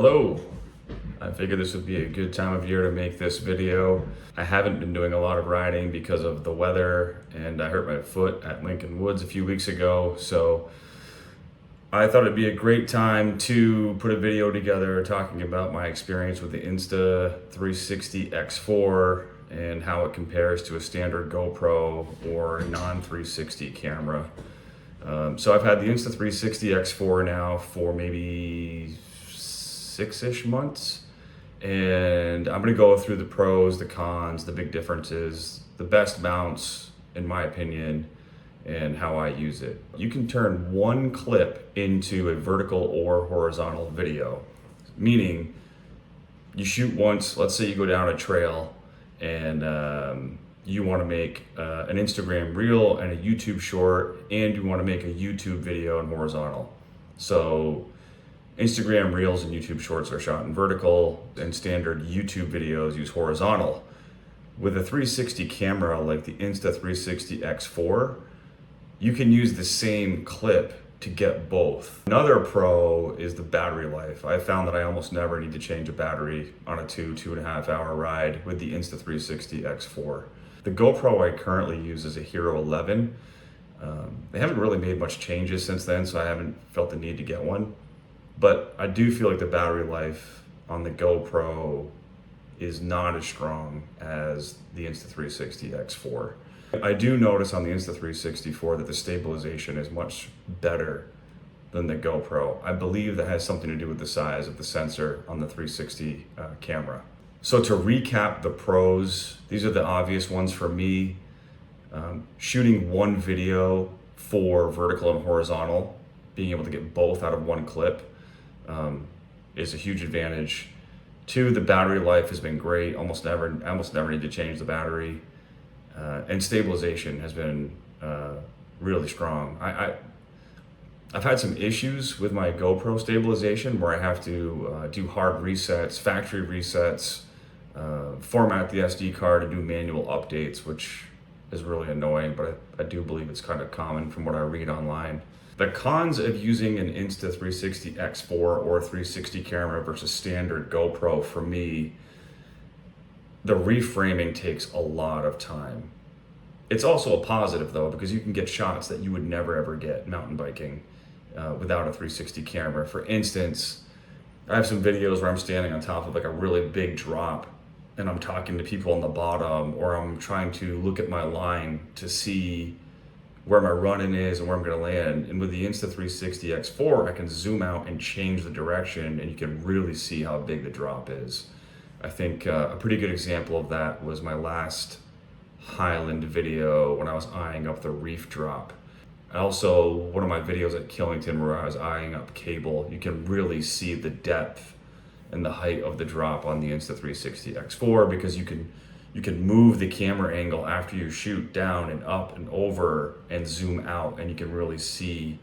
Hello! I figured this would be a good time of year to make this video. I haven't been doing a lot of riding because of the weather, and I hurt my foot at Lincoln Woods a few weeks ago, so I thought it'd be a great time to put a video together talking about my experience with the Insta360 X4 and how it compares to a standard GoPro or non-360 camera. So I've had the Insta360 X4 now for maybe 6-ish months, and I'm gonna go through the pros, the cons, the big differences, the best mounts in my opinion, and how I use it. You can turn one clip into a vertical or horizontal video, meaning you shoot once, let's say you go down a trail and you want to make an Instagram reel and a YouTube short, and you want to make a YouTube video in horizontal. So Instagram reels and YouTube shorts are shot in vertical, and standard YouTube videos use horizontal. With a 360 camera like the Insta360 X4, you can use the same clip to get both. Another pro is the battery life. I found that I almost never need to change a battery on a 2.5 hour ride with the Insta360 X4. The GoPro I currently use is a Hero 11. They haven't really made much changes since then, so I haven't felt the need to get one. But I do feel like the battery life on the GoPro is not as strong as the Insta360 X4. I do notice on the Insta360 that the stabilization is much better than the GoPro. I believe that has something to do with the size of the sensor on the 360 camera. So to recap the pros, these are the obvious ones for me. Shooting one video for vertical and horizontal, being able to get both out of one clip is a huge advantage. Two, the battery life has been great. I almost never need to change the battery. And stabilization has been really strong. I've had some issues with my GoPro stabilization where I have to do hard resets, factory resets, format the SD card and do manual updates, which is really annoying, but I do believe it's kind of common from what I read online. The cons of using an Insta360 X4 or 360 camera versus standard GoPro for me, the reframing takes a lot of time. It's also a positive though, because you can get shots that you would never ever get mountain biking without a 360 camera. For instance, I have some videos where I'm standing on top of like a really big drop and I'm talking to people on the bottom, or I'm trying to look at my line to see where my run-in is and where I'm gonna land. And with the Insta360 X4, I can zoom out and change the direction, and you can really see how big the drop is. I think a pretty good example of that was my last Highland video when I was eyeing up the reef drop. Also, one of my videos at Killington where I was eyeing up cable, you can really see the depth and the height of the drop on the Insta360 X4 because you can move the camera angle after you shoot down and up and over and zoom out, and you can really see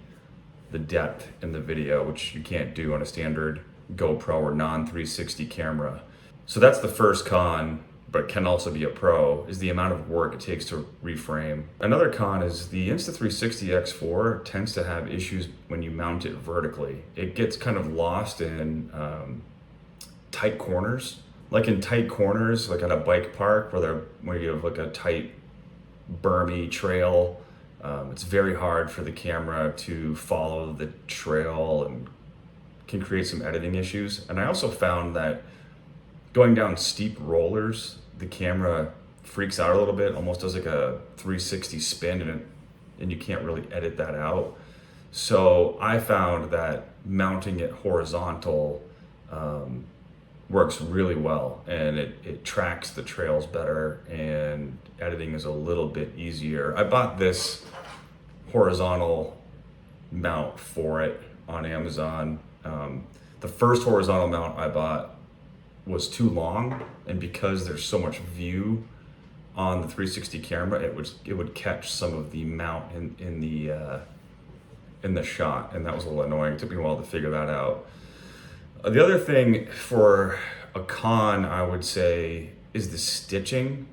the depth in the video, which you can't do on a standard GoPro or non-360 camera. So that's the first con, but can also be a pro, is the amount of work it takes to reframe. Another con is the Insta360 X4 tends to have issues when you mount it vertically. It gets kind of lost in tight corners. Like in tight corners, like at a bike park where you have like a tight bermy trail, it's very hard for the camera to follow the trail and can create some editing issues. And I also found that going down steep rollers, the camera freaks out a little bit, almost does like a 360 spin, and you can't really edit that out. So I found that mounting it horizontal works really well, and it tracks the trails better, and editing is a little bit easier. I bought this horizontal mount for it on Amazon. The first horizontal mount I bought was too long, and because there's so much view on the 360 camera, it would catch some of the mount in the shot, and that was a little annoying. It took me a while to figure that out. The other thing for a con, I would say, is the stitching.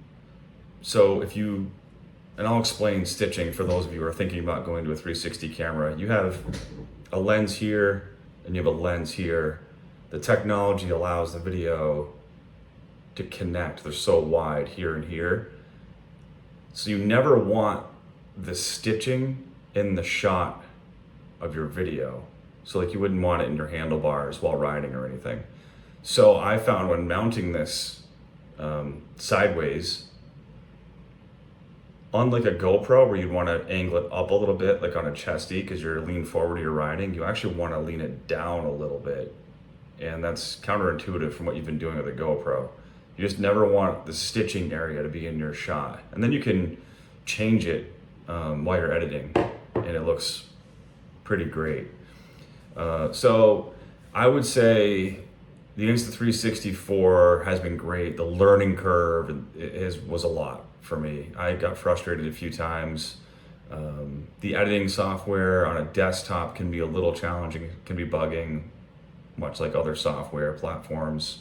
So and I'll explain stitching for those of you who are thinking about going to a 360 camera. You have a lens here and you have a lens here. the technology allows the video to connect. They're so wide here and here. So you never want the stitching in the shot of your video. So like you wouldn't want it in your handlebars while riding or anything. So I found when mounting this sideways, unlike a GoPro where you'd want to angle it up a little bit, like on a chesty, because you're leaning forward, you're riding, you actually want to lean it down a little bit. And that's counterintuitive from what you've been doing with a GoPro. You just never want the stitching area to be in your shot. And then you can change it while you're editing, and it looks pretty great. So I would say the Insta360 X4 has been great. The learning curve was a lot for me. I got frustrated a few times. The editing software on a desktop can be a little challenging, can be bugging, much like other software platforms.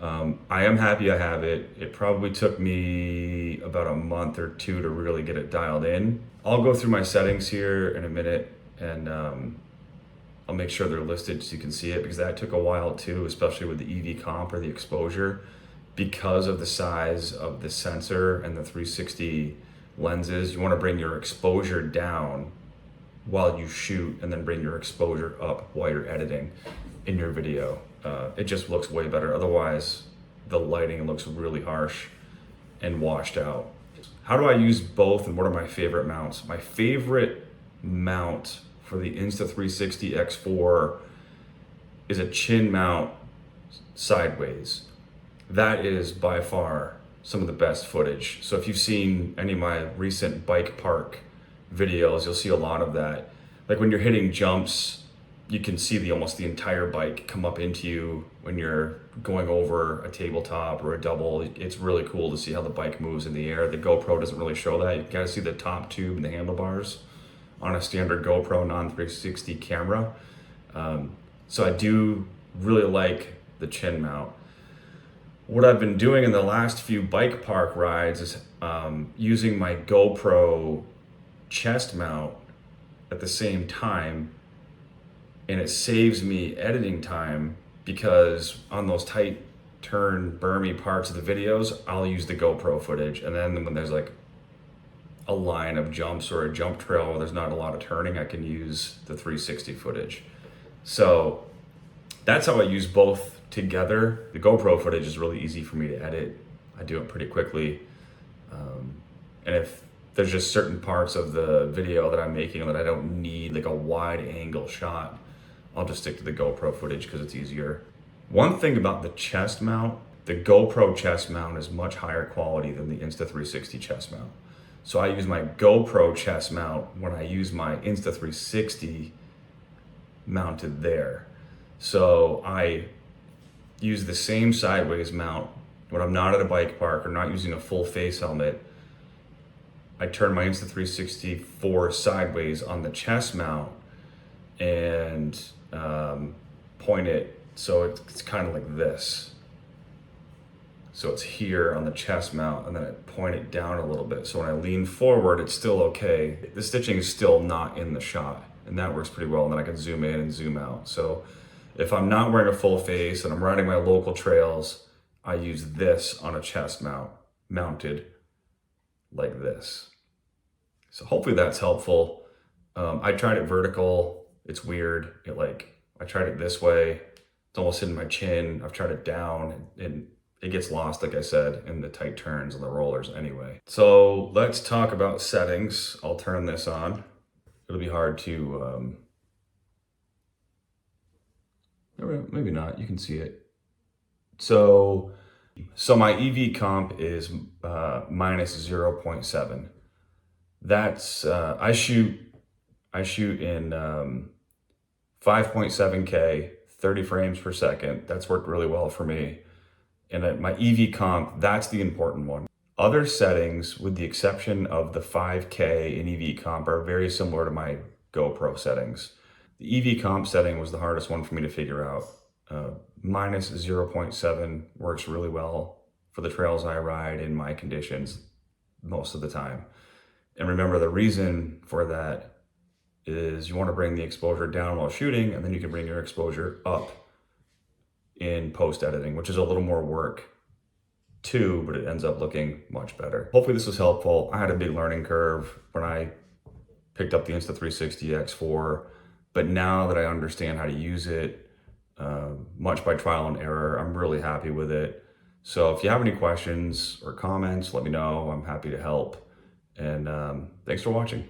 I am happy I have it. It probably took me about a month or two to really get it dialed in. I'll go through my settings here in a minute, and I'll make sure they're listed so you can see it, because that took a while too, especially with the EV comp or the exposure, because of the size of the sensor and the 360 lenses. You want to bring your exposure down while you shoot, and then bring your exposure up while you're editing in your video. It just looks way better. Otherwise, the lighting looks really harsh and washed out. How do I use both, and what are my favorite mounts? My favorite mount for the Insta360 X4 is a chin mount sideways. That is by far some of the best footage. So if you've seen any of my recent bike park videos, you'll see a lot of that. Like when you're hitting jumps, you can see almost the entire bike come up into you when you're going over a tabletop or a double. It's really cool to see how the bike moves in the air. The GoPro doesn't really show that. You gotta see the top tube and the handlebars on a standard GoPro non-360 camera. So I do really like the chin mount. What I've been doing in the last few bike park rides is using my GoPro chest mount at the same time, and it saves me editing time, because on those tight turn bermy parts of the videos, I'll use the GoPro footage, and then when there's like a line of jumps or a jump trail where there's not a lot of turning, I can use the 360 footage. So that's how I use both together. The GoPro footage is really easy for me to edit. I do it pretty quickly. And if there's just certain parts of the video that I'm making that I don't need like a wide angle shot, I'll just stick to the GoPro footage because it's easier. One thing about the chest mount, the GoPro chest mount is much higher quality than the Insta360 chest mount. So I use my GoPro chest mount when I use my Insta360 mounted there. So I use the same sideways mount when I'm not at a bike park or not using a full face helmet. I turn my Insta360 X4 sideways on the chest mount and point it so it's kind of like this. So it's here on the chest mount, and then I point it down a little bit. So when I lean forward, it's still okay. The stitching is still not in the shot, and that works pretty well. And then I can zoom in and zoom out. So if I'm not wearing a full face and I'm riding my local trails, I use this on a chest mount, mounted like this. So hopefully that's helpful. I tried it vertical. It's weird. I tried it this way. It's almost hitting my chin. I've tried it down, and it gets lost, like I said, in the tight turns and the rollers anyway. So let's talk about settings. I'll turn this on. It'll be hard to, maybe not, you can see it. So my EV comp is minus 0.7. That's, I shoot in 5.7K, 30 frames per second. That's worked really well for me. And at my EV comp, that's the important one. Other settings, with the exception of the 5K in EV comp, are very similar to my GoPro settings. The EV comp setting was the hardest one for me to figure out. Minus 0.7 works really well for the trails I ride in my conditions most of the time. And remember, the reason for that is you want to bring the exposure down while shooting, and then you can bring your exposure up in post editing, which is a little more work too, but it ends up looking much better. Hopefully this was helpful. I had a big learning curve when I picked up the Insta360 X4, but now that I understand how to use it, much by trial and error, I'm really happy with it. So if you have any questions or comments, let me know. I'm happy to help. And thanks for watching.